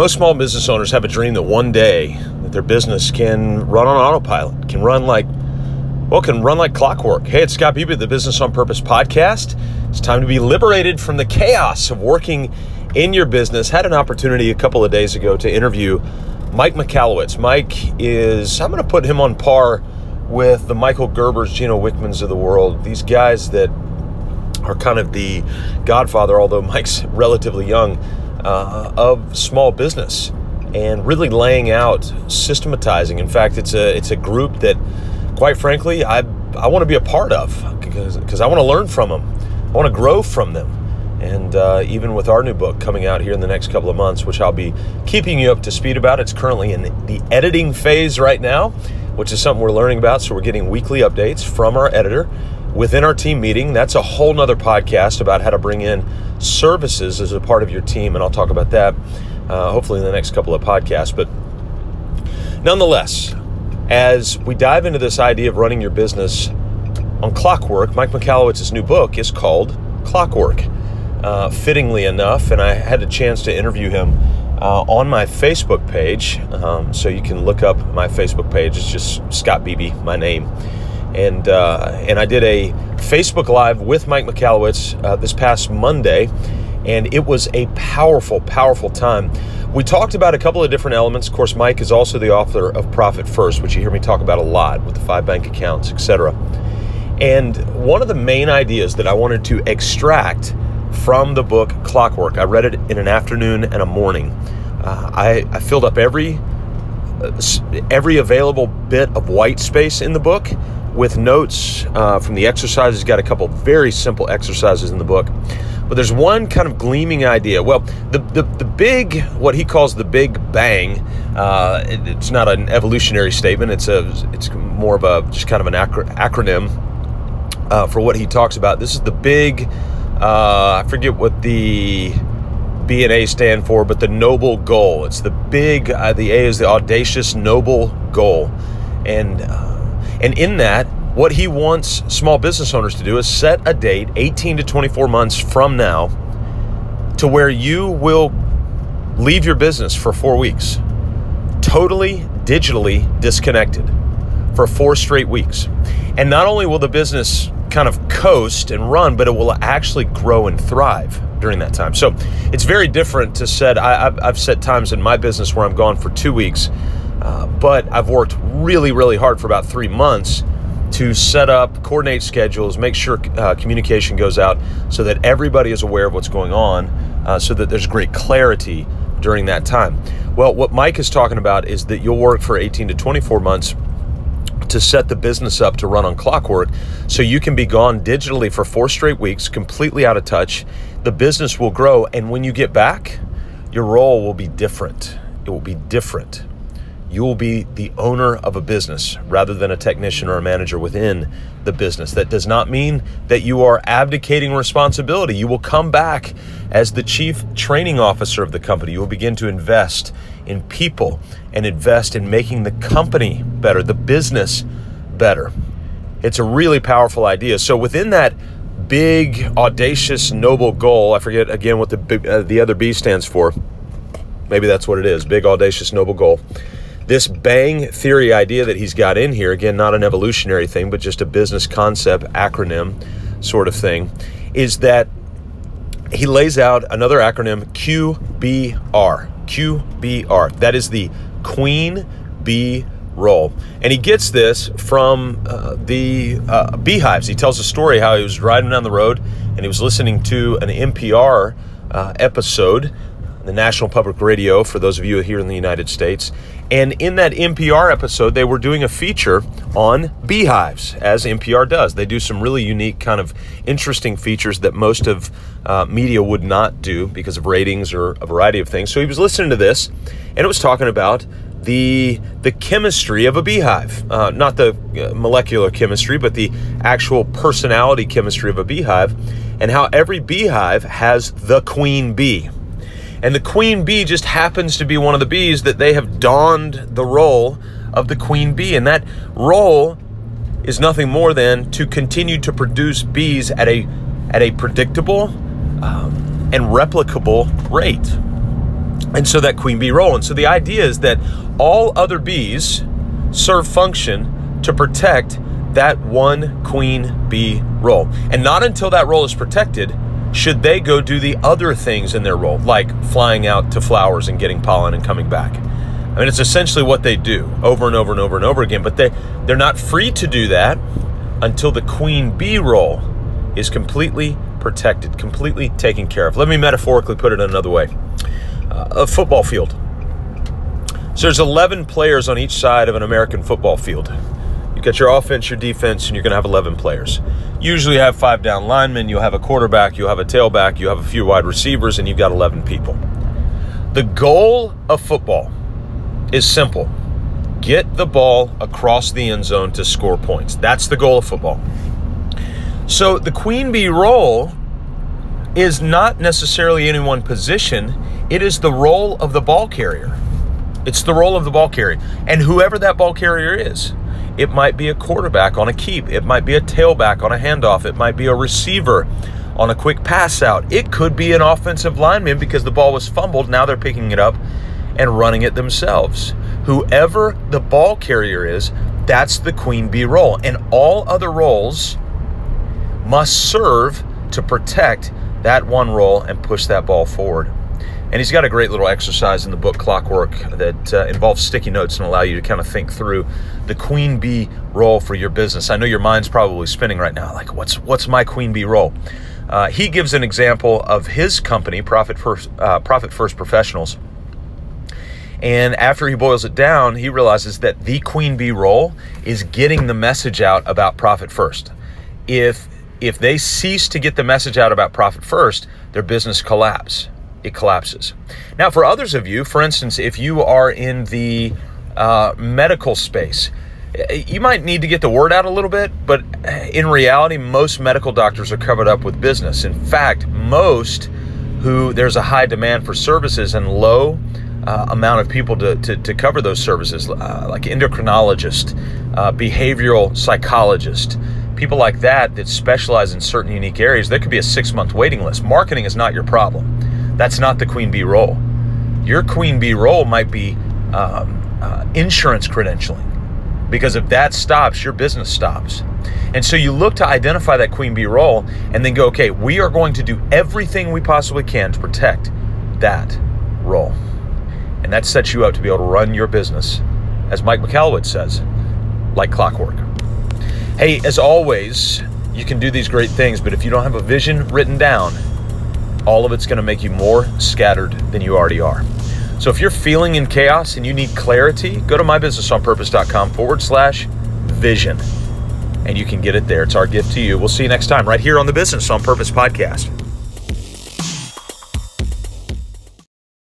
Most small business owners have a dream that one day that their business can run on autopilot, can run like clockwork. Hey, it's Scott Beebe, the Business on Purpose podcast. It's time to be liberated from the chaos of working in your business. Had an opportunity a couple of days ago to interview Mike Michalowicz. Mike is, I'm going to put him on par with the Michael Gerbers, Gino Wickmans of the world. These guys that are kind of the godfather, although Mike's relatively young, of small business and really laying out, systematizing. In fact, it's a group that, quite frankly, I want to be a part of because I want to learn from them. I want to grow from them. And even with our new book coming out here in the next couple of months, which I'll be keeping you up to speed about. It's currently in the editing phase right now, which is something we're learning about. So we're getting weekly updates from our editor within our team meeting. That's a whole nother podcast about how to bring in services as a part of your team. And I'll talk about that hopefully in the next couple of podcasts. But nonetheless, as we dive into this idea of running your business on Clockwork, Mike Michalowicz's new book is called Clockwork. Fittingly enough, and I had a chance to interview him on my Facebook page, so you can look up my Facebook page. It's just Scott Beebe, my name, and I did a Facebook Live with Mike Michalowicz this past Monday, and it was a powerful time. We talked about a couple of different elements. Of course, Mike is also the author of Profit First, which you hear me talk about a lot with the 5 bank accounts, etc. And one of the main ideas that I wanted to extract from the book Clockwork, I read it in an afternoon and a morning. I filled up every available bit of white space in the book with notes from the exercises. Got a couple very simple exercises in the book, but there's one kind of gleaming idea. Well, the big, what he calls the big bang, it's not an evolutionary statement. It's more of a just kind of an acronym for what he talks about. This is the big. I forget what the B and A stand for, but the noble goal. It's the big, the A is the audacious, noble goal. And in that, what he wants small business owners to do is set a date 18 to 24 months from now to where you will leave your business for 4 weeks, totally digitally disconnected for 4 straight weeks. And not only will the business kind of coast and run, but it will actually grow and thrive during that time. So it's very different to set. I've set times in my business where I'm gone for 2 weeks, but I've worked really hard for about 3 months to set up, coordinate schedules, make sure communication goes out so that everybody is aware of what's going on, so that there's great clarity during that time. Well, what Mike is talking about is that you'll work for 18 to 24 months to set the business up to run on Clockwork, so you can be gone digitally for 4 straight weeks, completely out of touch. The business will grow, and when you get back, your role will be different. It will be different. You will be the owner of a business rather than a technician or a manager within the business. That does not mean that you are abdicating responsibility. You will come back as the chief training officer of the company. You will begin to invest in people and invest in making the company better, the business better. It's a really powerful idea. So within that big, audacious, noble goal, I forget again what the other B stands for. Maybe that's what it is, big, audacious, noble goal. This bang theory idea that he's got in here, again, not an evolutionary thing, but just a business concept acronym sort of thing, is that he lays out another acronym, QBR. QBR. That is the Queen Bee role. And he gets this from the beehives. He tells a story how he was riding down the road and he was listening to an NPR episode, the National Public Radio, for those of you here in the United States. And in that NPR episode, they were doing a feature on beehives, as NPR does. They do some really unique, kind of interesting features that most of media would not do because of ratings or a variety of things. So he was listening to this, and it was talking about the chemistry of a beehive. Not the molecular chemistry, but the actual personality chemistry of a beehive, and how every beehive has the queen bee. And the queen bee just happens to be one of the bees that they have donned the role of the queen bee. And that role is nothing more than to continue to produce bees at a predictable and replicable rate. And so that queen bee role. And so the idea is that all other bees serve function to protect that one queen bee role. And not until that role is protected should they go do the other things in their role, like flying out to flowers and getting pollen and coming back. I mean, it's essentially what they do over and over and over and over again, but they're not free to do that until the queen bee role is completely protected, completely taken care of. Let me metaphorically put it another way. A football field. So there's 11 players on each side of an American football field. You got your offense, your defense, and you're going to have 11 players. Usually you have 5 down linemen, you'll have a quarterback, you'll have a tailback, you have a few wide receivers, and you've got 11 people. The goal of football is simple. Get the ball across the end zone to score points. That's the goal of football. So the queen bee role is not necessarily any one position. It is the role of the ball carrier. It's the role of the ball carrier. And whoever that ball carrier is, it might be a quarterback on a keep. It might be a tailback on a handoff. It might be a receiver on a quick pass out. It could be an offensive lineman because the ball was fumbled. Now they're picking it up and running it themselves. Whoever the ball carrier is, that's the queen bee role. And all other roles must serve to protect that one role and push that ball forward. And he's got a great little exercise in the book Clockwork that involves sticky notes and allow you to kind of think through the queen bee role for your business. I know your mind's probably spinning right now, like what's my queen bee role? He gives an example of his company, Profit First Professionals. And after he boils it down, he realizes that the queen bee role is getting the message out about Profit First. If they cease to get the message out about Profit First, their business it collapses. Now, for others of you, for instance, if you are in the medical space, you might need to get the word out a little bit, but in reality, most medical doctors are covered up with business. In fact, there's a high demand for services and low amount of people to cover those services, like endocrinologist, behavioral psychologist, people like that specialize in certain unique areas. There could be a 6-month waiting list. Marketing is not your problem. That's not the queen bee role. Your queen bee role might be insurance credentialing, because if that stops, your business stops. And so you look to identify that queen bee role and then go, okay, we are going to do everything we possibly can to protect that role. And that sets you up to be able to run your business, as Mike McAllowitz says, like clockwork. Hey, as always, you can do these great things, but if you don't have a vision written down, all of it's going to make you more scattered than you already are. So if you're feeling in chaos and you need clarity, go to mybusinessonpurpose.com/vision, and you can get it there. It's our gift to you. We'll see you next time right here on the Business on Purpose podcast.